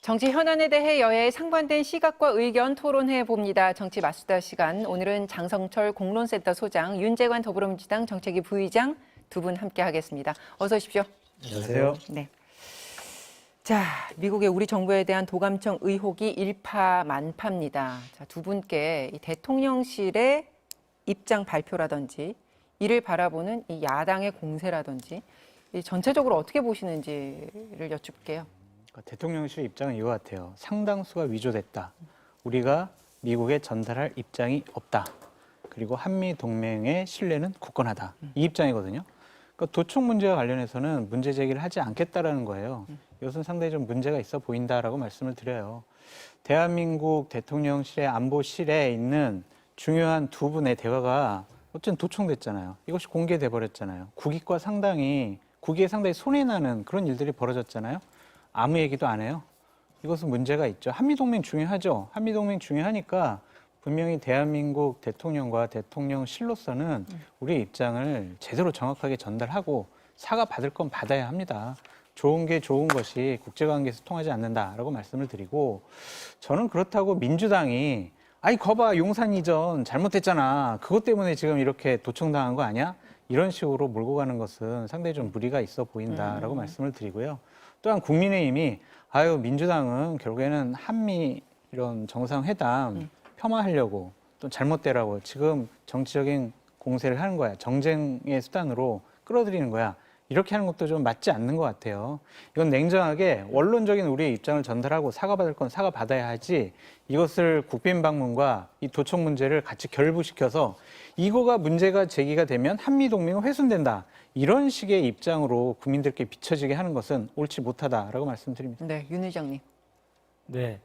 정치 현안에 대해 여야의 상반된 시각과 의견 토론해 봅니다. 정치 맞수다 시간. 오늘은 장성철 공론센터 소장, 윤재관 더불어민주당 정책위 부의장 두 분 함께 하겠습니다. 어서 오십시오. 안녕하세요. 네. 자, 미국의 우리 정부에 대한 도감청 의혹이 일파만파입니다. 자, 두 분께 이 대통령실의 입장 발표라든지 이를 바라보는 이 야당의 공세라든지 이 전체적으로 어떻게 보시는지를 여쭙게요. 대통령실 입장은 이와 같아요. 상당수가 위조됐다. 우리가 미국에 전달할 입장이 없다. 그리고 한미 동맹의 신뢰는 굳건하다. 이 입장이거든요. 그러니까 도청 문제와 관련해서는 문제 제기를 하지 않겠다라는 거예요. 이것은 상당히 좀 문제가 있어 보인다라고 말씀을 드려요. 대한민국 대통령실의 안보실에 있는 중요한 두 분의 대화가 어쨌든 도청됐잖아요. 이것이 공개돼 버렸잖아요. 국익에 상당히 손해나는 그런 일들이 벌어졌잖아요. 아무 얘기도 안 해요. 이것은 문제가 있죠. 한미동맹 중요하죠. 한미동맹 중요하니까 분명히 대한민국 대통령과 대통령실로서는 우리 입장을 제대로 정확하게 전달하고 사과받을 건 받아야 합니다. 좋은 게 좋은 것이 국제관계에서 통하지 않는다라고 말씀을 드리고, 저는 그렇다고 민주당이 아이 거봐 용산 이전 잘못했잖아. 그것 때문에 지금 이렇게 도청당한 거 아니야? 이런 식으로 몰고 가는 것은 상당히 좀 무리가 있어 보인다라고 말씀을 드리고요. 또한 국민의힘이 민주당은 결국에는 한미 이런 정상회담 폄하하려고 또 잘못되라고 지금 정치적인 공세를 하는 거야. 정쟁의 수단으로 끌어들이는 거야. 이렇게 하는 것도 좀 맞지 않는 것 같아요. 이건 냉정하게 원론적인 우리의 입장을 전달하고 사과받을 건 사과받아야 하지, 이것을 국빈방문과 이 도청 문제를 같이 결부시켜서 이거가 문제가 제기가 되면 한미동맹은 훼손된다. 이런 식의 입장으로 국민들께 비춰지게 하는 것은 옳지 못하다라고 말씀드립니다. 네, 윤 의장님. 네,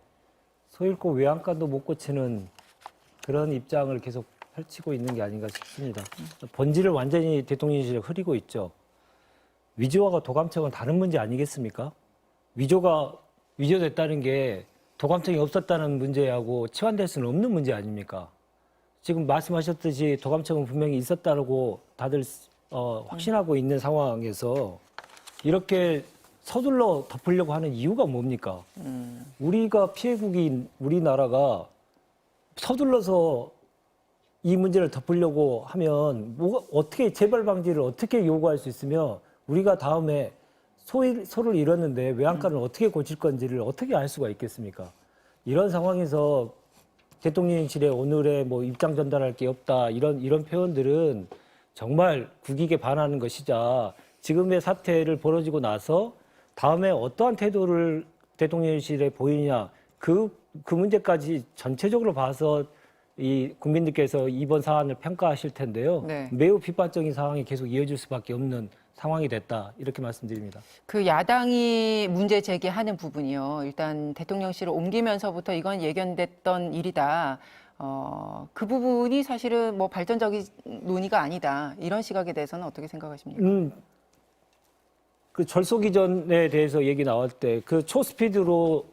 소 잃고 외양간도 못 고치는 그런 입장을 계속 펼치고 있는 게 아닌가 싶습니다. 본질을 완전히 대통령실에 흐리고 있죠. 위조와 도감청은 다른 문제 아니겠습니까? 위조됐다는 게 도감청이 없었다는 문제하고 치환될 수는 없는 문제 아닙니까? 지금 말씀하셨듯이 도감청은 분명히 있었다고 다들 확신하고 있는 상황에서 이렇게 서둘러 덮으려고 하는 이유가 뭡니까? 우리가 피해국인 우리나라가 서둘러서 이 문제를 덮으려고 하면 어떻게 재발 방지를 어떻게 요구할 수 있으며 우리가 다음에 소를 잃었는데 외양간을 어떻게 고칠 건지를 어떻게 알 수가 있겠습니까? 이런 상황에서 대통령실에 오늘의 입장 전달할 게 없다 이런 표현들은 정말 국익에 반하는 것이자 지금의 사태를 벌어지고 나서 다음에 어떠한 태도를 대통령실에 보이냐 그 문제까지 전체적으로 봐서 이 국민들께서 이번 사안을 평가하실 텐데요. 네. 매우 비판적인 상황이 계속 이어질 수밖에 없는 상황이 됐다 이렇게 말씀드립니다. 그 야당이 문제 제기하는 부분이요. 일단 대통령실을 옮기면서부터 이건 예견됐던 일이다. 그 부분이 사실은 발전적인 논의가 아니다. 이런 시각에 대해서는 어떻게 생각하십니까? 그 절속 이전에 대해서 얘기 나올 때 그 초스피드로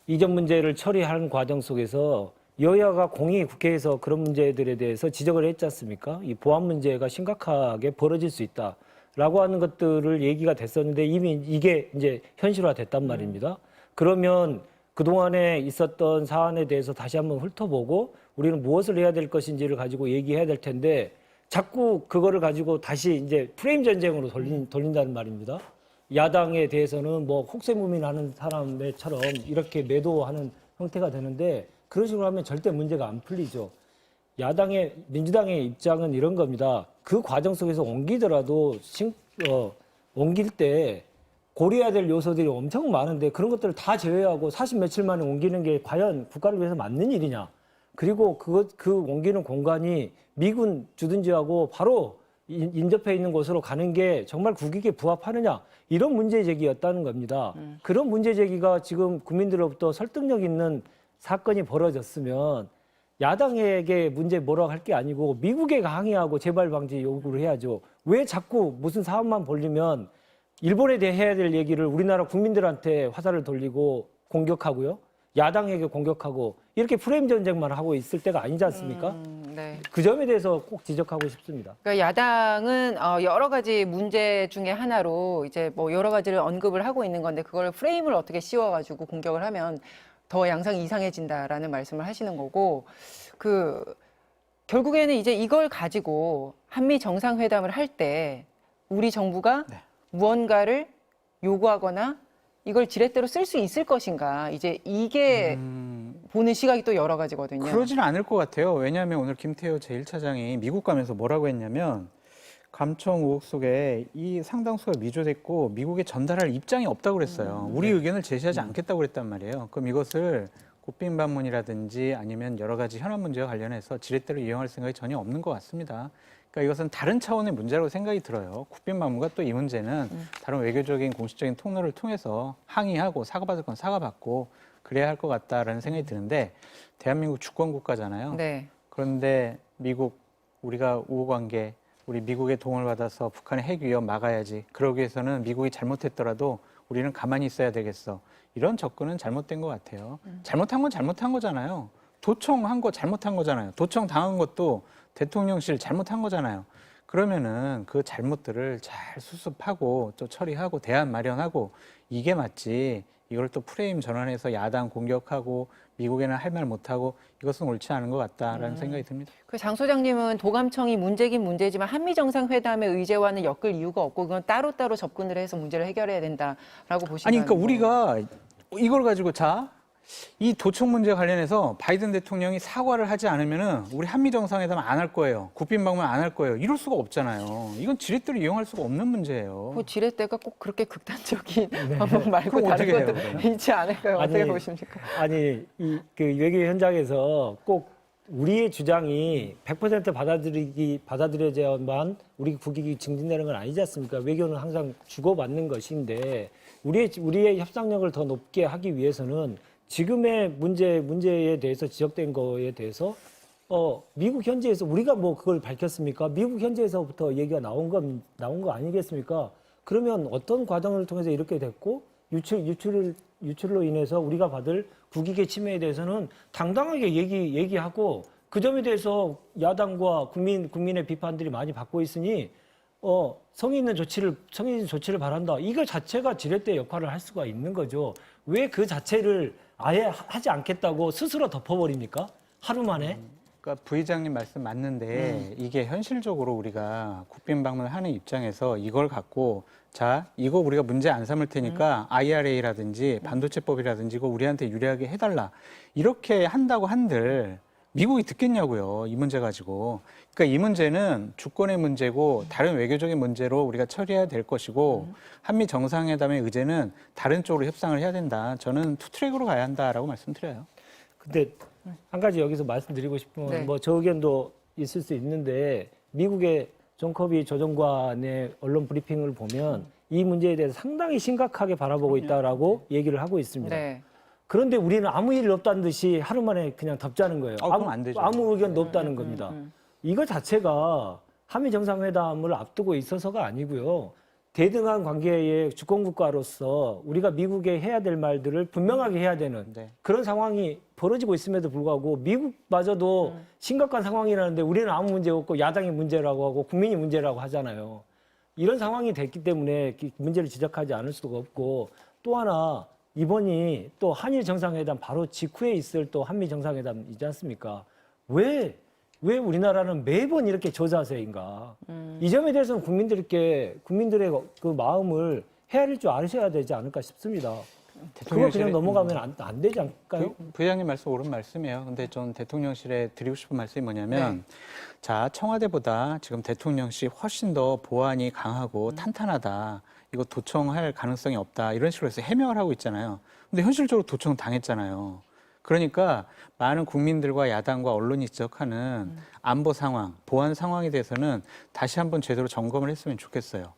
이전 문제를 처리하는 과정 속에서 여야가 공히 국회에서 그런 문제들에 대해서 지적을 했지 않습니까? 이 보안 문제가 심각하게 벌어질 수 있다라고 하는 것들을 얘기가 됐었는데 이미 이게 이제 현실화됐단 말입니다. 그러면 그동안에 있었던 사안에 대해서 다시 한번 훑어보고 우리는 무엇을 해야 될 것인지를 가지고 얘기해야 될 텐데 자꾸 그거를 가지고 다시 이제 프레임 전쟁으로 돌린다는 말입니다. 야당에 대해서는 혹세무민하는 사람처럼 이렇게 매도하는 형태가 되는데 그런 식으로 하면 절대 문제가 안 풀리죠. 민주당의 입장은 이런 겁니다. 그 과정 속에서 옮기더라도 옮길 때 고려해야 될 요소들이 엄청 많은데 그런 것들을 다 제외하고 40 며칠 만에 옮기는 게 과연 국가를 위해서 맞는 일이냐. 그리고 그 옮기는 공간이 미군 주둔지하고 바로 인접해 있는 곳으로 가는 게 정말 국익에 부합하느냐. 이런 문제 제기였다는 겁니다. 그런 문제 제기가 지금 국민들로부터 설득력 있는 사건이 벌어졌으면 야당에게 문제 뭐라고 할 게 아니고 미국에 항의하고 재발 방지 요구를 해야죠. 왜 자꾸 무슨 사안만 벌리면 일본에 대해 해야 될 얘기를 우리나라 국민들한테 화살을 돌리고 공격하고요. 야당에게 공격하고 이렇게 프레임 전쟁만 하고 있을 때가 아니지 않습니까? 네. 네. 그 점에 대해서 꼭 지적하고 싶습니다. 그러니까 야당은 여러 가지 문제 중에 하나로 이제 뭐 여러 가지를 언급을 하고 있는 건데 그걸 프레임을 어떻게 씌워가지고 공격을 하면 더 양상이 이상해진다라는 말씀을 하시는 거고 그 결국에는 이제 이걸 가지고 한미 정상회담을 할 때 우리 정부가 네. 무언가를 요구하거나 이걸 지렛대로 쓸 수 있을 것인가 이제 이게 보는 시각이 또 여러 가지거든요. 그러지는 않을 것 같아요. 왜냐하면 오늘 김태호 제1차장이 미국 가면서 뭐라고 했냐면 감청 의혹 속에 이 상당수가 미조됐고 미국에 전달할 입장이 없다고 그랬어요. 우리 의견을 제시하지 않겠다고 그랬단 말이에요. 그럼 이것을 국빈 방문이라든지 아니면 여러 가지 현안 문제와 관련해서 지렛대로 이용할 생각이 전혀 없는 것 같습니다. 그러니까 이것은 다른 차원의 문제라고 생각이 들어요. 국빈 방문과 또 이 문제는 다른 외교적인 공식적인 통로를 통해서 항의하고 사과받을 건 사과받고 그래야 할 것 같다라는 생각이 드는데 대한민국 주권 국가잖아요. 네. 그런데 미국 우리가 우호관계 우리 미국의 도움을 받아서 북한의 핵 위협 막아야지. 그러기 위해서는 미국이 잘못했더라도 우리는 가만히 있어야 되겠어. 이런 접근은 잘못된 것 같아요. 잘못한 건 잘못한 거잖아요. 도청한 거 잘못한 거잖아요. 도청 당한 것도 대통령실 잘못한 거잖아요. 그러면은 그 잘못들을 잘 수습하고 또 처리하고 대안 마련하고 이게 맞지. 이걸 또 프레임 전환해서 야당 공격하고 미국에는 할 말 못하고 이것은 옳지 않은 것 같다라는 생각이 듭니다. 그 장 소장님은 도감청이 문제긴 문제지만 한미 정상회담의 의제와는 엮을 이유가 없고 그건 따로따로 접근을 해서 문제를 해결해야 된다라고 보시는 아니 그러니까 우리가 이걸 가지고 이 도청 문제 관련해서 바이든 대통령이 사과를 하지 않으면은 우리 한미 정상회담 안 할 거예요. 국빈 방문 안 할 거예요. 이럴 수가 없잖아요. 이건 지렛대로 이용할 수가 없는 문제예요. 그 지렛대가 꼭 그렇게 극단적인 방법 말고 그럼 다른 어떻게 해요, 것도 그럼? 있지 않을까요? 아니, 어떻게 보십니까? 아니 그 외교 현장에서 꼭 우리의 주장이 100% 받아들여져야만 우리 국익이 증진되는 건 아니지 않습니까? 외교는 항상 주고받는 것인데 우리의 협상력을 더 높게 하기 위해서는 지금의 문제에 대해서 지적된 거에 대해서 미국 현지에서 우리가 뭐 그걸 밝혔습니까? 미국 현지에서부터 얘기가 나온 거 아니겠습니까? 그러면 어떤 과정을 통해서 이렇게 됐고 유출로 인해서 우리가 받을 국익의 침해에 대해서는 당당하게 얘기하고 그 점에 대해서 야당과 국민의 비판들이 많이 받고 있으니 성의 있는 조치를 바란다. 이거 자체가 지렛대 역할을 할 수가 있는 거죠. 왜 그 자체를 아예 하지 않겠다고 스스로 덮어버립니까? 하루 만에? 그러니까 부의장님 말씀 맞는데 이게 현실적으로 우리가 국빈 방문을 하는 입장에서 이걸 갖고 이거 우리가 문제 안 삼을 테니까 IRA라든지 반도체법이라든지 이거 우리한테 유리하게 해달라. 이렇게 한다고 한들 미국이 듣겠냐고요. 이 문제 가지고. 그러니까 이 문제는 주권의 문제고 다른 외교적인 문제로 우리가 처리해야 될 것이고 한미 정상회담의 의제는 다른 쪽으로 협상을 해야 된다. 저는 투트랙으로 가야 한다라고 말씀드려요. 근데 한 가지 여기서 말씀드리고 싶은 건 네. 뭐 저 의견도 있을 수 있는데 미국의 존 커비 조정관의 언론 브리핑을 보면 이 문제에 대해서 상당히 심각하게 바라보고 있다라고 얘기를 하고 있습니다. 네. 그런데 우리는 아무 일 없다는 듯이 하루 만에 그냥 덮자는 거예요. 그럼 안 되죠. 아무 의견도 없다는 겁니다. 이거 자체가 한미 정상회담을 앞두고 있어서가 아니고요. 대등한 관계의 주권국가로서 우리가 미국에 해야 될 말들을 분명하게 해야 되는 네. 그런 상황이 벌어지고 있음에도 불구하고 미국마저도 심각한 상황이라는데 우리는 아무 문제 없고 야당이 문제라고 하고 국민이 문제라고 하잖아요. 이런 상황이 됐기 때문에 문제를 지적하지 않을 수가 없고 또 하나 이번이 또 한일 정상회담 바로 직후에 있을 또 한미 정상회담이지 않습니까? 왜 우리나라는 매번 이렇게 저자세인가? 이 점에 대해서는 국민들의 그 마음을 헤아릴 줄 아셔야 되지 않을까 싶습니다. 그거 그냥 넘어가면 안 되지 않을까요? 부회장님 말씀 옳은 말씀이에요. 근데 전 대통령실에 드리고 싶은 말씀이 뭐냐면 청와대보다 지금 대통령실 훨씬 더 보안이 강하고 탄탄하다. 이거 도청할 가능성이 없다. 이런 식으로 해서 해명을 하고 있잖아요. 근데 현실적으로 도청 당했잖아요. 그러니까 많은 국민들과 야당과 언론이 지적하는 안보 상황, 보안 상황에 대해서는 다시 한번 제대로 점검을 했으면 좋겠어요.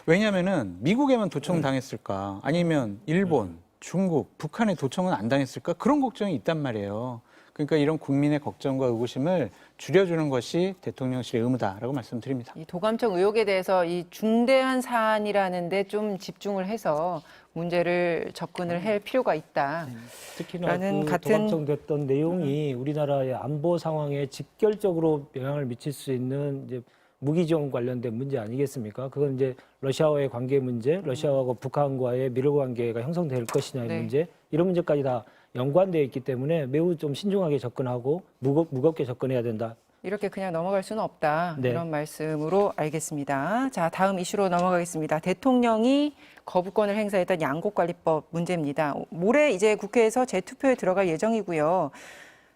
왜냐하면은 미국에만 도청 당했을까? 아니면 일본, 중국, 북한에 도청은 안 당했을까? 그런 걱정이 있단 말이에요. 그러니까 이런 국민의 걱정과 의구심을 줄여주는 것이 대통령실의 의무다라고 말씀드립니다. 이 도감청 의혹에 대해서 이 중대한 사안이라는 데 좀 집중을 해서 문제를 접근을 할 필요가 있다. 특히나 라는 그 같은- 도감청됐던 내용이 우리나라의 안보 상황에 직결적으로 영향을 미칠 수 있는 이제 무기 지원 관련된 문제 아니겠습니까? 그건 이제 러시아와의 관계 문제, 러시아와 북한과의 미러 관계가 형성될 것이냐의 네. 문제, 이런 문제까지 다 연관되어 있기 때문에 매우 좀 신중하게 접근하고 무겁게 접근해야 된다. 이렇게 그냥 넘어갈 수는 없다. 네. 이런 말씀으로 알겠습니다. 자, 다음 이슈로 넘어가겠습니다. 대통령이 거부권을 행사했던 양곡관리법 문제입니다. 모레 이제 국회에서 재투표에 들어갈 예정이고요.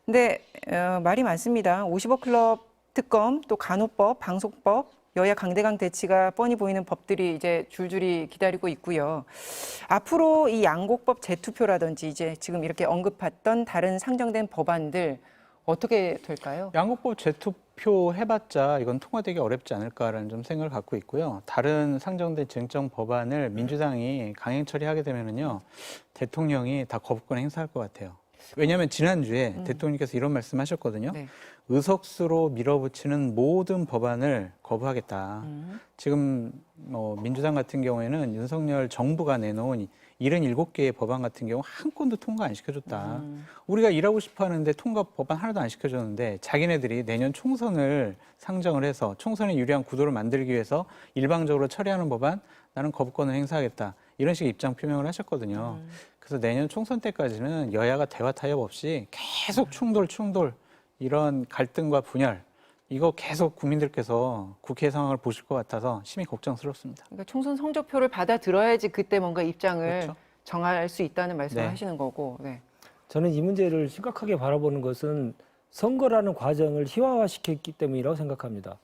근데 말이 많습니다. 50억 클럽 특검, 또 간호법, 방송법, 여야 강대강 대치가 뻔히 보이는 법들이 이제 줄줄이 기다리고 있고요. 앞으로 이 양곡법 재투표라든지 이제 지금 이렇게 언급했던 다른 상정된 법안들 어떻게 될까요? 양곡법 재투표 해봤자 이건 통과되기 어렵지 않을까라는 좀 생각을 갖고 있고요. 다른 상정된 쟁점 법안을 민주당이 강행 처리하게 되면은요, 대통령이 다 거부권 행사할 것 같아요. 왜냐하면 지난주에 대통령께서 이런 말씀하셨거든요. 네. 의석수로 밀어붙이는 모든 법안을 거부하겠다. 지금 민주당 같은 경우에는 윤석열 정부가 내놓은 77개의 법안 같은 경우 한 건도 통과 안 시켜줬다. 우리가 일하고 싶어 하는데 통과 법안 하나도 안 시켜줬는데 자기네들이 내년 총선을 상정을 해서 총선에 유리한 구도를 만들기 위해서 일방적으로 처리하는 법안 나는 거부권을 행사하겠다. 이런 식의 입장 표명을 하셨거든요. 그래서 내년 총선 때까지는 여야가 대화 타협 없이 계속 충돌 이런 갈등과 분열 이거 계속 국민들께서 국회 상황을 보실 것 같아서 심히 걱정스럽습니다. 그러니까 총선 성적표를 받아들어야지 그때 뭔가 입장을 그렇죠. 정할 수 있다는 말씀을 네. 하시는 거고. 네. 저는 이 문제를 심각하게 바라보는 것은 선거라는 과정을 희화화시켰기 때문이라고 생각합니다.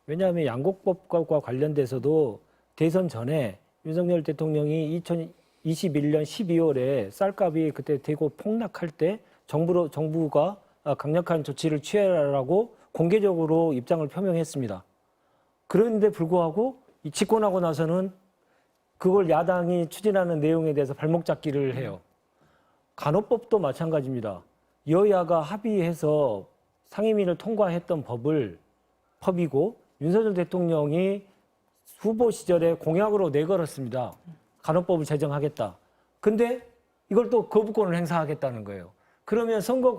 왜냐하면 양곡법과 관련돼서도 대선 전에 윤석열 대통령이 2021년 12월에 쌀값이 그때 대거 폭락할 때 정부가 강력한 조치를 취하라고 공개적으로 입장을 표명했습니다. 그런데 불구하고 집권하고 나서는 그걸 야당이 추진하는 내용에 대해서 발목 잡기를 해요. 간호법도 마찬가지입니다. 여야가 합의해서 상임위를 통과했던 법이고 윤석열 대통령이 후보 시절에 공약으로 내걸었습니다. 간호법을 제정하겠다. 근데 이걸 또 거부권을 행사하겠다는 거예요. 그러면 선거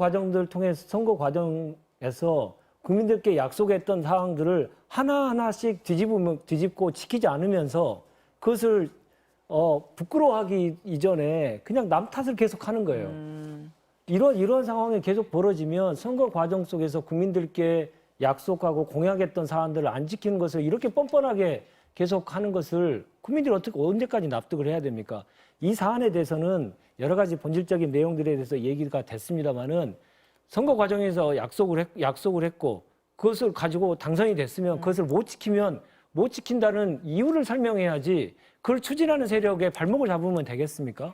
과정에서 국민들께 약속했던 사항들을 하나하나씩 뒤집고 지키지 않으면서 그것을 부끄러워하기 이전에 그냥 남 탓을 계속 하는 거예요. 이런 상황이 계속 벌어지면 선거 과정 속에서 국민들께 약속하고 공약했던 사안들을 안 지키는 것을 이렇게 뻔뻔하게 계속 하는 것을 국민들이 언제까지 납득을 해야 됩니까? 이 사안에 대해서는 여러 가지 본질적인 내용들에 대해서 얘기가 됐습니다마는 선거 과정에서 약속을 했고 그것을 가지고 당선이 됐으면 그것을 못 지킨다는 이유를 설명해야지 그걸 추진하는 세력의 발목을 잡으면 되겠습니까?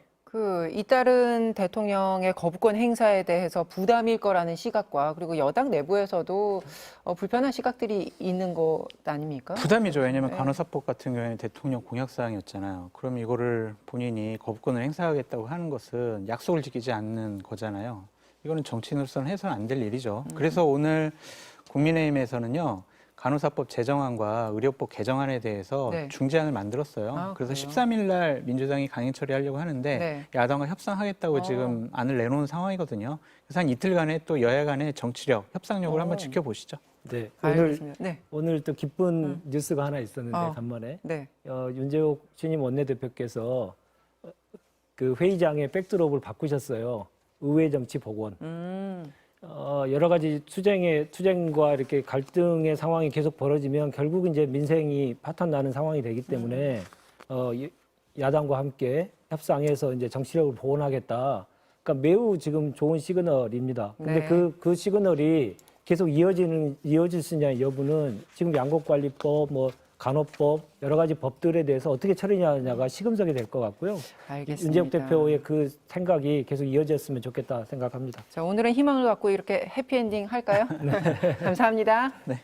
잇따른 대통령의 거부권 행사에 대해서 부담일 거라는 시각과 그리고 여당 내부에서도 불편한 시각들이 있는 것 아닙니까? 부담이죠. 왜냐하면 네. 간호사법 같은 경우에는 대통령 공약사항이었잖아요. 그럼 이거를 본인이 거부권을 행사하겠다고 하는 것은 약속을 지키지 않는 거잖아요. 이거는 정치인으로서는 해서는 안 될 일이죠. 그래서 오늘 국민의힘에서는요. 간호사법 제정안과 의료법 개정안에 대해서 네. 중재안을 만들었어요. 아, 그래서 그래요? 13일 날 민주당이 강행 처리하려고 하는데 네. 야당과 협상하겠다고 지금 안을 내놓은 상황이거든요. 그래서 한 이틀간의 또 여야 간의 정치력, 협상력을 한번 지켜보시죠. 네. 알겠습니다. 네. 오늘 또 기쁜 뉴스가 하나 있었는데 간만에 네. 윤재욱 신임 원내대표께서 그 회의장의 백드롭을 바꾸셨어요. 의회 정치 복원. 여러 가지 투쟁과 이렇게 갈등의 상황이 계속 벌어지면 결국 이제 민생이 파탄 나는 상황이 되기 때문에 야당과 함께 협상해서 이제 정치력을 복원하겠다. 그러니까 매우 지금 좋은 시그널입니다. 근데 네. 그 시그널이 계속 이어질 수 있냐 여부는 지금 양곡관리법, 간호법 여러 가지 법들에 대해서 어떻게 처리하느냐가 시금석이 될 것 같고요. 알겠습니다. 윤재욱 대표의 그 생각이 계속 이어졌으면 좋겠다 생각합니다. 자, 오늘은 희망을 갖고 이렇게 해피엔딩 할까요? 감사합니다. 네.